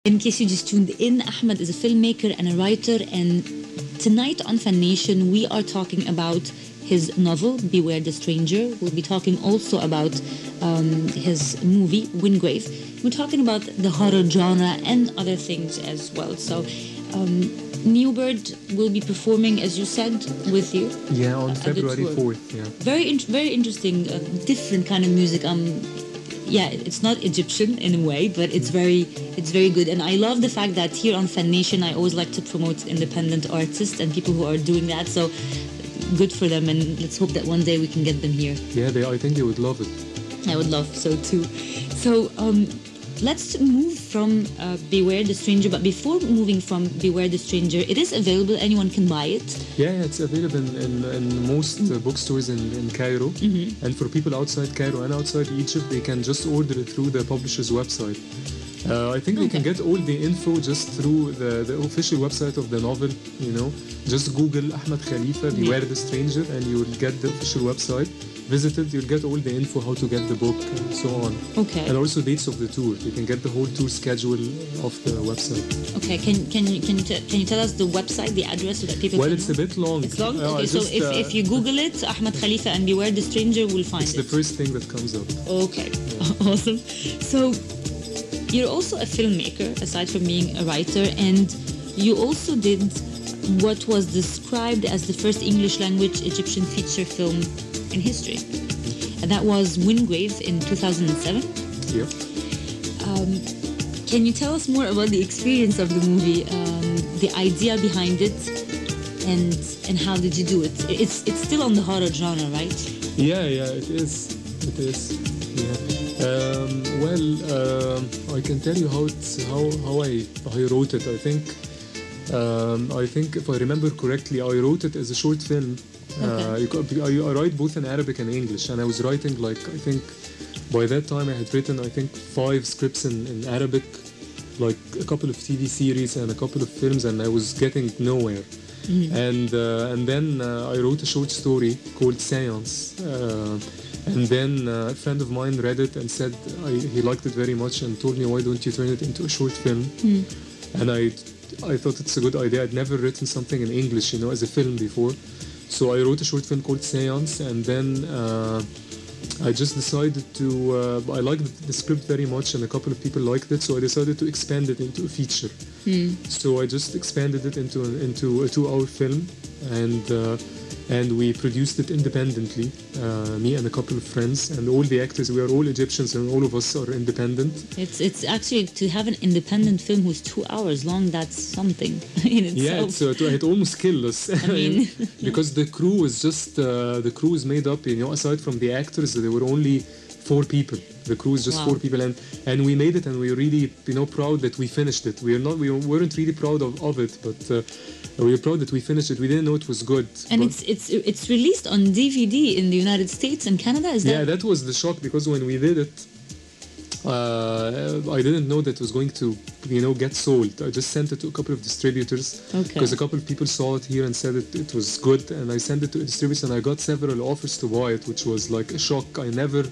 In case you just tuned in, Ahmed is a filmmaker and a writer, and tonight on FANNATION we are talking about his novel, Beware the Stranger. We'll be talking also about his movie, Wingrave. We're talking about the horror genre and other things as well. So Neobyrd will be performing, as you said, with you. Yeah, on February 4th. Yeah. Very interesting, different kind of music. Yeah, it's not Egyptian in a way, but it's very good. And I love the fact that here on FANNATION, I always like to promote independent artists and people who are doing that. So good for them, and let's hope that one day we can get them here. Yeah, I think they would love it. I would love so too. So let's move from Beware the Stranger. But before moving from Beware the Stranger, it is available. Anyone can buy it. Yeah, it's available in most bookstores in Cairo. And for people outside Cairo and outside Egypt, they can just order it through the publisher's website. I think they can get all the info just through the official website of the novel, you know. Just Google Ahmed Khalifa, Beware the Stranger, and you'll get the official website. Visit it, you'll get all the info, how to get the book, and so on. Okay. And also dates of the tour. You can get the whole tour schedule off the website. Okay, can you tell us the website, the address, so that people Well, can it's know? a bit long. It's long? Okay, so if you Google it, Ahmed Khalifa and Beware the Stranger, we'll find it. It's the first thing that comes up. Okay, awesome. So you're also a filmmaker, aside from being a writer, and you also did what was described as the first English language Egyptian feature film in history. And that was Wingrave in 2007. Yeah. Can you tell us more about the experience of the movie, the idea behind it, and how did you do it? It's still on the horror genre, right? Yeah, it is. Yeah. I can tell you how I wrote it. I think if I remember correctly, I wrote it as a short film. Okay. I write both in Arabic and English, and I was writing I think by that time I had written 5 scripts in Arabic, like a couple of TV series and a couple of films, and I was getting nowhere. And then I wrote a short story called Seance. And then a friend of mine read it and said he liked it very much and told me, why don't you turn it into a short film? And I thought it's a good idea. I'd never written something in English, you know, as a film before. So I wrote a short film called Seance, and then I just decided to, I liked the script very much and a couple of people liked it, so I decided to expand it into a feature. So I just expanded it into a 2-hour film, and we produced it independently, me and a couple of friends, and all the actors, we are all Egyptians and all of us are independent. It's actually, to have an independent film who's 2 hours long, that's something in itself. Yeah, it almost killed us. I mean, because the crew is just, the crew is made up, you know, aside from the actors, there were only 4 people. The crew is just 4 people, and we made it, and we were really, you know, proud that we finished it. We weren't really proud of it, but we were proud that we finished it. We didn't know it was good. And it's released on DVD in the United States and Canada. Is that? Yeah, that was the shock, because when we did it, I didn't know that it was going to, you know, get sold. I just sent it to a couple of distributors, because a couple of people saw it here and said it was good, and I sent it to distributors, and I got several offers to buy it, which was like a shock. I never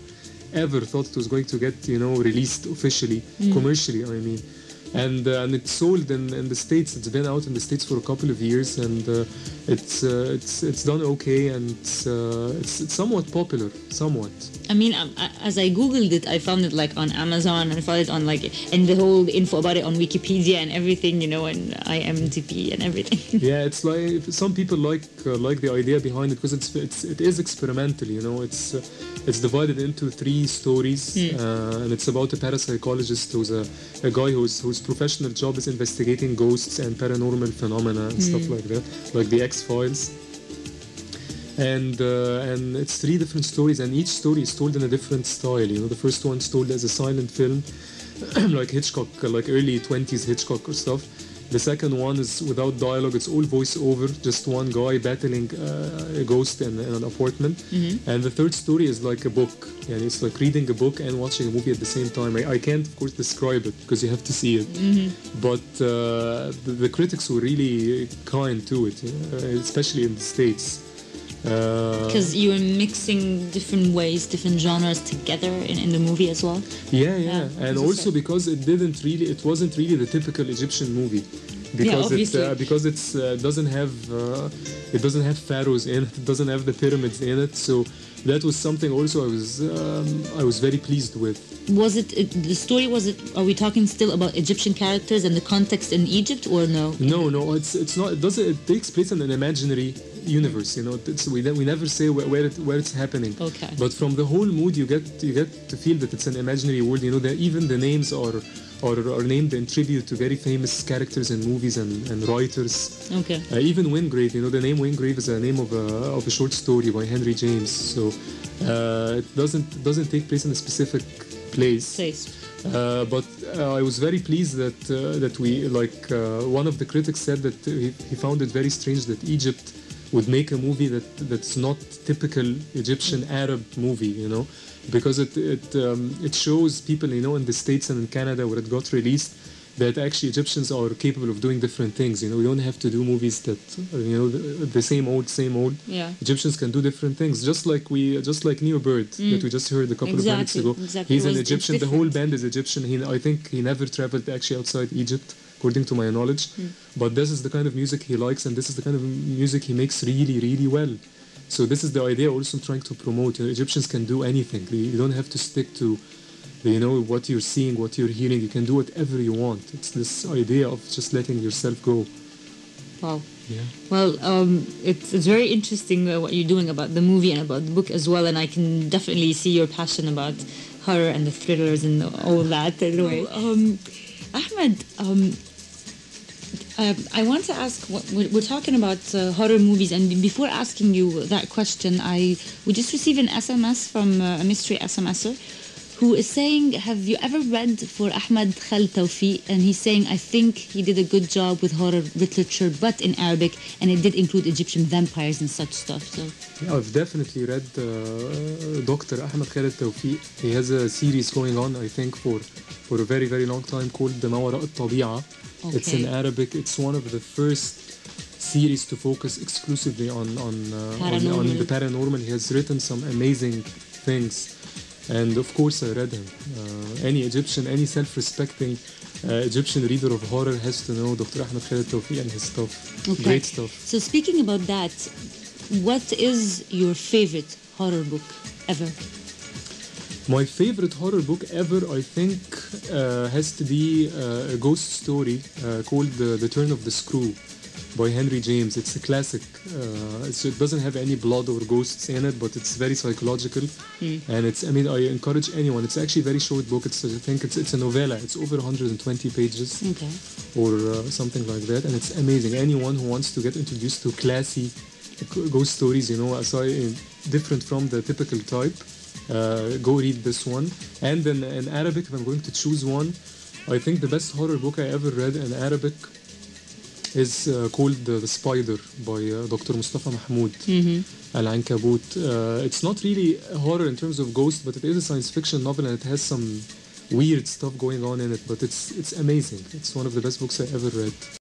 ever thought it was going to get, you know, released officially, commercially, I mean. And it's sold in the States. It's been out in the States for a couple of years, and it's done okay, and it's somewhat popular, somewhat. I mean, as I googled it, I found it like on Amazon, and I found it on and the whole info about it on Wikipedia and everything, you know, and IMDb and everything. Yeah, it's like some people like the idea behind it, because it is experimental, you know. It's divided into 3 stories, and it's about a parapsychologist who's a guy whose professional job is investigating ghosts and paranormal phenomena and stuff like that, like the X-Files. And it's 3 different stories, and each story is told in a different style. You know, the first one's told as a silent film, like Hitchcock, like early 20s Hitchcock or stuff. The second one is without dialogue. It's all voice-over, just one guy battling a ghost in an apartment. And the third story is like a book, and it's like reading a book and watching a movie at the same time. I can't, of course, describe it because you have to see it. But the critics were really kind to it, especially in the States. Because you were mixing different ways, different genres together in the movie as well. Yeah. And also because it wasn't really the typical Egyptian movie. Because it doesn't have pharaohs in it. It doesn't have the pyramids in it. So that was something also I was very pleased with. Was it the story? Are we talking still about Egyptian characters and the context in Egypt, or no? No. It's not. It takes place in an imaginary universe. We never say where it's happening. Okay. But from the whole mood, you get to feel that it's an imaginary world. That even the names are named in tribute to very famous characters in movies and writers. Okay. Even Wingrave, the name Wingrave is a name of a short story by Henry James. So it doesn't take place in a specific place. But I was very pleased that we one of the critics said that he found it very strange that Egypt would make a movie that's not typical Egyptian Arab movie, because it shows people, in the States and in Canada where it got released, that actually Egyptians are capable of doing different things. We don't have to do movies that the same old. Yeah. Egyptians can do different things, just like Neobyrd that we just heard a couple of minutes ago. Exactly. He's an Egyptian. The whole band is Egyptian. I think he never traveled actually outside Egypt, according to my knowledge. But this is the kind of music he likes, and this is the kind of music he makes really, really well. So this is the idea also I'm trying to promote. Egyptians can do anything. You don't have to stick to what you're seeing, what you're hearing. You can do whatever you want. It's this idea of just letting yourself go. Wow. Yeah. Well, it's very interesting what you're doing about the movie and about the book as well, and I can definitely see your passion about horror and the thrillers and all that. Anyway, Ahmed, I want to ask, we're talking about horror movies, and before asking you that question, we just received an SMS from a mystery SMSer who is saying, have you ever read for Ahmed Khalifa? And he's saying, I think he did a good job with horror literature, but in Arabic, and it did include Egyptian vampires and such stuff. So yeah, I've definitely read Dr. Ahmed Khalifa. He has a series going on, I think, for a very, very long time called The Mawara al-Tabi'a. Okay. It's in Arabic. It's one of the first series to focus exclusively on the paranormal. He has written some amazing things. And of course I read him. Any Egyptian, any self-respecting Egyptian reader of horror has to know Dr. Ahmed Khalifa and his stuff. Okay. Great stuff. So speaking about that, what is your favorite horror book ever? My favorite horror book ever, I think, has to be a ghost story called The Turn of the Screw by Henry James. It's a classic. So it doesn't have any blood or ghosts in it, but it's very psychological. And I encourage anyone. It's actually a very short book. It's a novella. It's over 120 pages. Okay. Or something like that. And it's amazing. Anyone who wants to get introduced to classy ghost stories, different from the typical type, go read this one. And then in Arabic, if I'm going to choose one, I think the best horror book I ever read in Arabic is called The Spider by Dr. Mustafa Mahmoud Al-Ankabut. It's not really horror in terms of ghosts, but it is a science fiction novel and it has some weird stuff going on in it, but it's amazing. It's one of the best books I ever read.